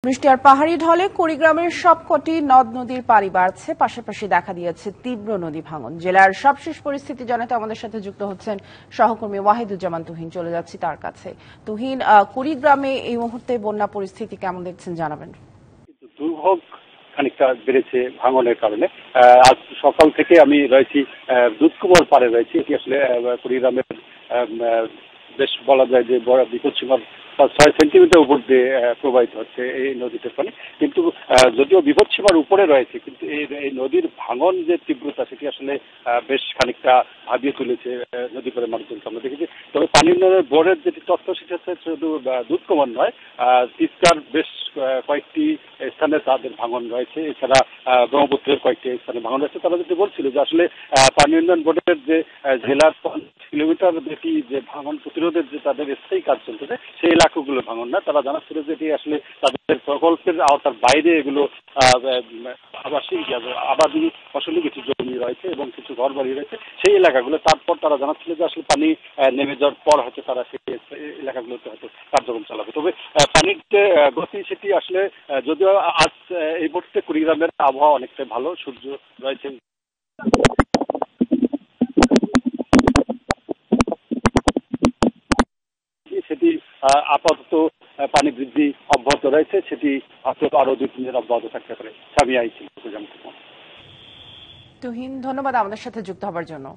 বৃষ্টি আর পাহাড়ি ঢলে কুড়িগ্রামের সবকটি নদ নদীর পানি বাড়ছে, পাশাপাশি দেখা দিয়েছে তীব্র নদী ভাঙন। জেলার সবশেষ পরিস্থিতি জানাতে আমাদের সাথে যুক্ত হচ্ছেন সহকর্মী ওয়াহিদুজ্জামান তুহিন। চলে যাচ্ছি তার কাছে। তুহিন, কুড়িগ্রামে এই মুহূর্তে বন্যা পরিস্থিতি কেমন দেখছেন জানাবেন। দুর্ভোগ খানিকটা বেড়েছে ভাঙনের কারণে। আজ সকাল থেকে আমি রয়েছি দুধকুমার পাড়ে রয়েছি। এটি আসলে কুড়িগ্রামের বেশ বলা যায় যে বড় বিপদসীমার 6 সেন্টিমিটার উপর দিয়ে প্রবাহিত হচ্ছে এই নদীটার পানি। কিন্তু যদিও বিপদসীমার উপরে রয়েছে, কিন্তু এই নদীর ভাঙন যে তীব্রতা সেটি আসলে বেশ খানিকটা ভাবিয়ে তুলেছে নদী করে মানুষজনকে আমরা দেখেছি। তবে পানি উন্নয়ন বোর্ডের যেটি তথ্য সেটি হচ্ছে শুধু দুধকুমার নয়, তিস্তার বেশ কয়েকটি স্থানে তাদের ভাঙন রয়েছে। এছাড়া ব্রহ্মপুত্রের কয়েকটি স্থানে ভাঙন রয়েছে। তারা যেটি বলছিল যে আসলে পানি উন্নয়ন বোর্ডের যে জেলার 50 কিলোমিটার যেটি যে ভাঙন প্রতিরোধের যে তাদের স্থায়ী কাজ চলতেছে সেই এলাকাগুলো ভাঙন না। তারা জানাচ্ছিল যে এটি আসলে তাদের প্রকল্পের আওতার বাইরে এগুলো আবাদি ফসলি কিছু জমি রয়েছে এবং কিছু ঘর বাড়ি রয়েছে সেই এলাকাগুলো। তারপর তারা জানাচ্ছিল যে আসলে পানি নেমে যাওয়ার পর হয়তো তারা সেই এলাকাগুলোতে হয়তো কার্যক্রম চালাবে। তবে পানির যে গতি সেটি আসলে যদিও আজ এই মুহূর্তে কুড়িগ্রামের আবহাওয়া অনেকটাই ভালো, সূর্য রয়েছে সেটি আপাতত পানি বৃদ্ধি অব্যাহত রয়েছে, সেটি আরো 2-3 দিন অব্যাহত থাকতে পারে। সামিয়া ছিল। তুহিন, ধন্যবাদ আমাদের সাথে যুক্ত হবার জন্য।